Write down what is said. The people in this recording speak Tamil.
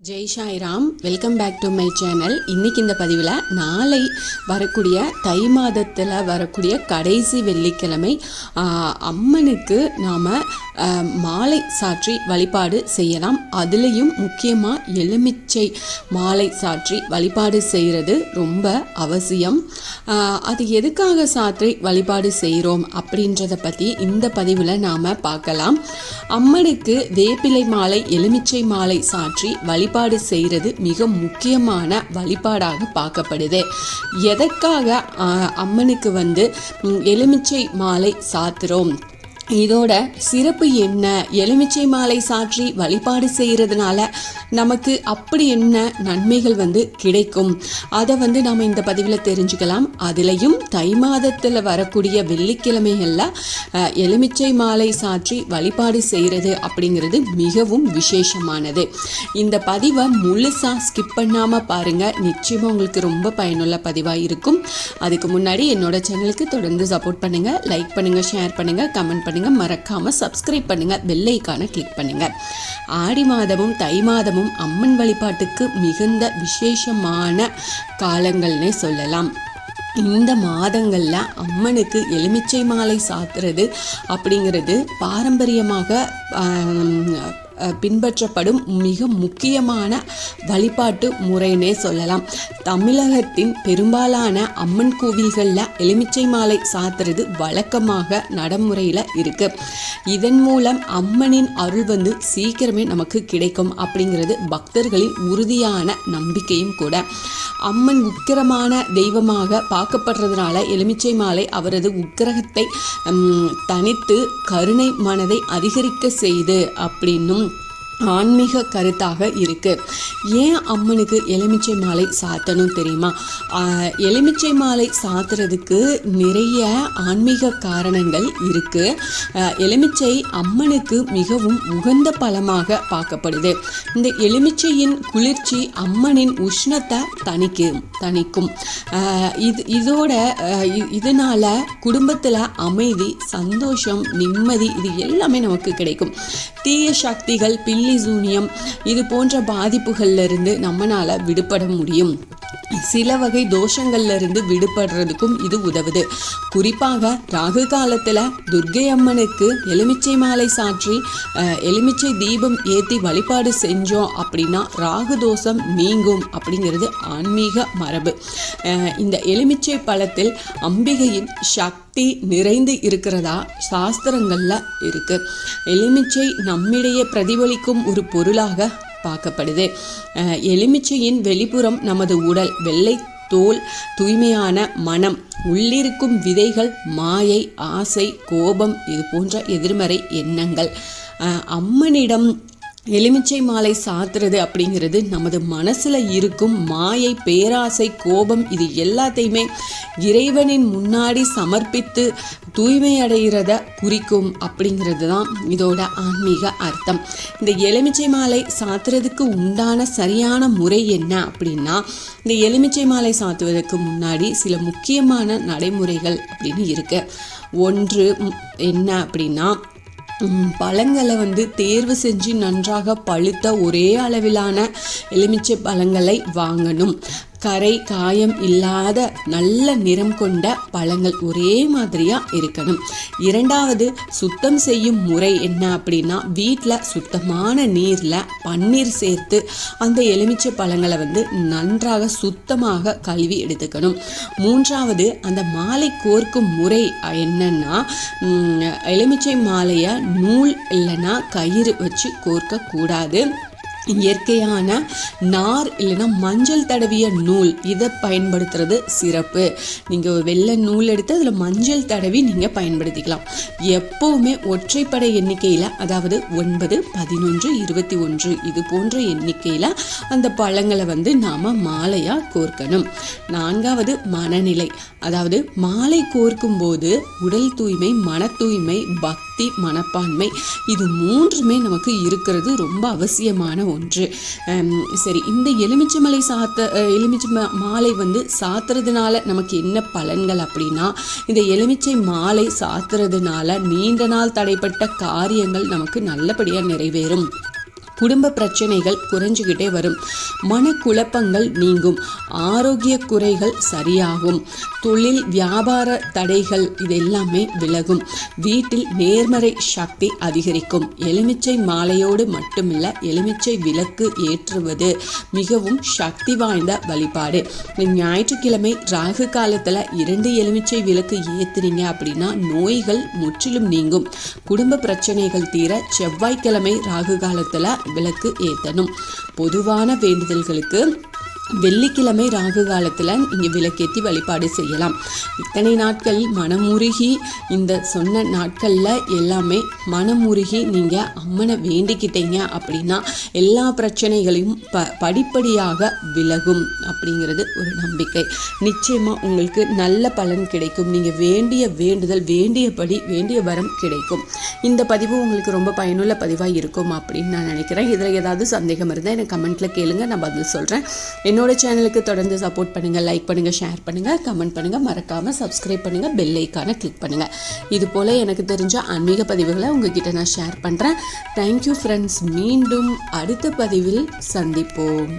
Jai Sairam, welcome back to my channel. இன்றைக்கி இந்த பதிவில் நாளை வரக்கூடிய தை மாதத்தில் வரக்கூடிய கடைசி வெள்ளிக்கிழமை அம்மனுக்கு நாம் மாலை சாற்றி வழிபாடு செய்யலாம். அதுலேயும் முக்கியமாக எலுமிச்சை மாலை சாற்றி வழிபாடு செய்கிறது ரொம்ப அவசியம். அது எதுக்காக சாற்றி வழிபாடு செய்கிறோம் அப்படின்றத பற்றி இந்த பதிவில் நாம் பார்க்கலாம். அம்மனுக்கு வேப்பிலை மாலை எலுமிச்சை மாலை சாற்றி வழிபாடு செய்கிறது மிக முக்கியமான வழிபாடாக பார்க்கப்படுது. எதற்காக அம்மனுக்கு எலுமிச்சை மாலை சாத்துறோம், இதோட சிறப்பு என்ன, எலுமிச்சை மாலை சாற்றி வழிபாடு செய்கிறதுனால நமக்கு அப்படி என்ன நன்மைகள் கிடைக்கும், அதை நாம் இந்த பதிவில் தெரிஞ்சுக்கலாம். அதுலேயும் தை மாதத்தில் வரக்கூடிய வெள்ளிக்கிழமைகளில் எலுமிச்சை மாலை சாற்றி வழிபாடு செய்கிறது அப்படிங்கிறது மிகவும் விசேஷமானது. இந்த பதிவை முழுசாக ஸ்கிப் பண்ணாமல் பாருங்கள், நிச்சயமாக உங்களுக்கு ரொம்ப பயனுள்ள பதிவாக இருக்கும். அதுக்கு முன்னாடி என்னோட சேனலுக்கு தொடர்ந்து சப்போர்ட் பண்ணுங்கள், லைக் பண்ணுங்கள், ஷேர் பண்ணுங்கள், கமெண்ட் பண்ணுங்கள், மறக்காம சப்ஸ்கிரைப் பண்ணுங்க, பெல் ஐகானை கிளிக் பண்ணுங்க. ஆடி மாதமும் தை மாதமும் அம்மன் வழிபாட்டுக்கு மிகுந்த விசேஷமான காலங்கள்னே சொல்லலாம். இந்த மாதங்களில் அம்மனுக்கு எலுமிச்சை மாலை சாத்துறது அப்படிங்கிறது பாரம்பரியமாக பின்பற்றப்படும் மிக முக்கியமான வழிபாட்டு முறைன்னே சொல்லலாம். தமிழகத்தின் பெரும்பாலான அம்மன் கோவில்களில் எலுமிச்சை மாலை சாத்துறது வழக்கமாக நடைமுறையில் இருக்கு. இதன் மூலம் அம்மனின் அருள் சீக்கிரமே நமக்கு கிடைக்கும் அப்படிங்கிறது பக்தர்களின் உறுதியான நம்பிக்கையும் கூட. அம்மன் உக்கிரமான தெய்வமாக பார்க்கப்படுறதுனால எலுமிச்சை மாலை அவரது உக்கிரகத்தை தனித்து கருணை மனதை அதிகரிக்க செய்து அப்படின்னும் ஆன்மீக கருத்தாக இருக்கு. ஏன் அம்மனுக்கு எலுமிச்சை மாலை சாத்தணும் தெரியுமா? எலுமிச்சை மாலை சாத்துறதுக்கு நிறைய ஆன்மீக காரணங்கள் இருக்கு. எலுமிச்சை அம்மனுக்கு மிகவும் உகந்த பழமாக பார்க்கப்படுது. இந்த எலுமிச்சையின் குளிர்ச்சி அம்மனின் உஷ்ணத்தை தணிக்கும். இதனால குடும்பத்தில் அமைதி, சந்தோஷம், நிம்மதி இது எல்லாமே நமக்கு கிடைக்கும். தீய சக்திகள், பில்லி சூனியம் இது போன்ற பாதிப்புகள்ல இருந்து நம்மளால விடுபட முடியும். சில வகை தோஷங்கள்ல இருந்து விடுபடுறதுக்கும் இது உதவுது. குறிப்பாக ராகு காலத்துல துர்க்கை அம்மனுக்கு எலுமிச்சை மாலை சாற்றி எலுமிச்சை தீபம் ஏற்றி வழிபாடு செஞ்சோம் அப்படின்னா ராகு தோஷம் நீங்கும் அப்படிங்கிறது ஆன்மீக மரபு. இந்த எலுமிச்சை பழத்தில் அம்பிகையின் சக்தி நிறைந்து இருக்கிறதா சாஸ்திரங்கள்ல இருக்கு. எலுமிச்சை நம்மிடையே பிரதிபலிக்கும் ஒரு பொருளாக பார்க்கப்படுது. எலுமிச்சையின் வெளிப்புறம் நமது உடல், வெள்ளை தோல், தூய்மையான மனம், உள்ளிருக்கும் விதைகள் மாயை, ஆசை, கோபம் இது போன்ற எதிர்மறை எண்ணங்கள். அம்மனிடம் எலுமிச்சை மாலை சாத்துறது அப்படிங்கிறது நமது மனசுல இருக்கும் மாயை, பேராசை, கோபம் இது எல்லாத்தையுமே இறைவனின் முன்னாடி சமர்ப்பித்து தூய்மை அடைகிறத குறிக்கும் அப்படிங்கிறது தான் இதோட ஆன்மீக அர்த்தம். இந்த எலுமிச்சை மாலை சாத்துறதுக்கு உண்டான சரியான முறை என்ன அப்படின்னா, இந்த எலுமிச்சை மாலை சாத்துவதற்கு முன்னாடி சில முக்கியமான நடைமுறைகள் அப்படின்னு இருக்கு. ஒன்று என்ன அப்படின்னா, பழங்களை தேர்வு செஞ்சு நன்றாக பழுத்த ஒரே அளவிலான எலுமிச்சை பழங்களை வாங்கணும். கரை காயம் இல்லாத நல்ல நிறம் கொண்ட பழங்கள் ஒரே மாதிரியா இருக்கணும். இரண்டாவது, சுத்தம் செய்யும் முறை என்ன அப்படின்னா, வீட்டில் சுத்தமான நீரில் பன்னீர் சேர்த்து அந்த எலுமிச்சை பழங்களை நன்றாக சுத்தமாக கழுவி எடுத்துக்கணும். மூன்றாவது, அந்த மாலை கோர்க்கும் முறை என்னன்னா, எலுமிச்சை மாலையை நூல் இல்லைன்னா கயிறு வச்சு கோர்க்க கூடாது. இயற்கையான நார் இல்லைன்னா மஞ்சள் தடவிய நூல் இதை பயன்படுத்துறது சிறப்பு. நீங்கள் வெள்ளை நூல் எடுத்து அதில் மஞ்சள் தடவி நீங்கள் பயன்படுத்திக்கலாம். எப்போவுமே ஒற்றைப்படை எண்ணிக்கையில், அதாவது 9, 11, 21 இது போன்ற எண்ணிக்கையில் அந்த பழங்களை நாம் மாலையாக கோர்க்கணும். நான்காவது, மனநிலை. அதாவது மாலை கோர்க்கும் போது உடல் தூய்மை, மன தூய்மை, பக்தி, மனப்பான்மை இது மூன்றுமே நமக்கு இருக்கிறது ரொம்ப அவசியமான ஒன்று. சரி, இந்த எலுமிச்சை மாலை சாத்துறதுனால நமக்கு என்ன பலன்கள் அப்படின்னா, இந்த எலுமிச்சை மாலை சாத்துறதுனால நீண்ட நாள் தடைப்பட்ட காரியங்கள் நமக்கு நல்லபடியாக நிறைவேறும். குடும்ப பிரச்சனைகள் குறைஞ்சிக்கிட்டே வரும். மனக்குழப்பங்கள் நீங்கும். ஆரோக்கிய குறைகள் சரியாகும். தொழில் வியாபார தடைகள் இது எல்லாமே விலகும். வீட்டில் நேர்மறை சக்தி அதிகரிக்கும். எலுமிச்சை மாலையோடு மட்டுமில்ல, எலுமிச்சை விளக்கு ஏற்றுவது மிகவும் சக்தி வாய்ந்த வழிபாடு. ஞாயிற்றுக்கிழமை ராகு காலத்தில் 2 எலுமிச்சை விளக்கு ஏற்றுனீங்க அப்படின்னா நோய்கள் முற்றிலும் நீங்கும். குடும்ப பிரச்சனைகள் தீர செவ்வாய்க்கிழமை ராகு காலத்தில் விளக்கு ஏற்றணும். பொதுவான வேண்டுதல்களுக்கு வெள்ளிக்கிழமை ராகு காலத்தில் நீங்கள் விளக்கேற்றி வழிபாடு செய்யலாம். இத்தனை நாட்கள் மனமுருகி இந்த சொன்ன நாட்களில் எல்லாமே மனமுருகி நீங்கள் அம்மனை வேண்டிக்கிட்டீங்க அப்படின்னா எல்லா பிரச்சனைகளையும் படிப்படியாக விலகும் அப்படிங்கிறது ஒரு நம்பிக்கை. நிச்சயமாக உங்களுக்கு நல்ல பலன் கிடைக்கும். நீங்கள் வேண்டிய வேண்டுதல் வேண்டியபடி வேண்டிய வரம் கிடைக்கும். இந்த பதிவு உங்களுக்கு ரொம்ப பயனுள்ள பதிவாக இருக்கும் அப்படின்னு நான் நினைக்கிறேன். இதில் ஏதாவது சந்தேகம் இருந்தால் எனக்கு கமெண்ட்டில் கேளுங்க, நான் பதில் சொல்கிறேன். என்னோட சேனலுக்கு தொடர்ந்து சப்போர்ட் பண்ணுங்கள், லைக் பண்ணுங்கள், ஷேர் பண்ணுங்கள், கமெண்ட் பண்ணுங்கள், மறக்காமல் சப்ஸ்கிரைப் பண்ணுங்கள், பெல் ஐக்கானை கிளிக் பண்ணுங்கள். இது போல் எனக்கு தெரிஞ்ச ஆன்மீக பதிவுகளை உங்ககிட்ட நான் ஷேர் பண்ணுறேன். Thank you friends. மீண்டும் அடுத்த பதிவில் சந்திப்போம்.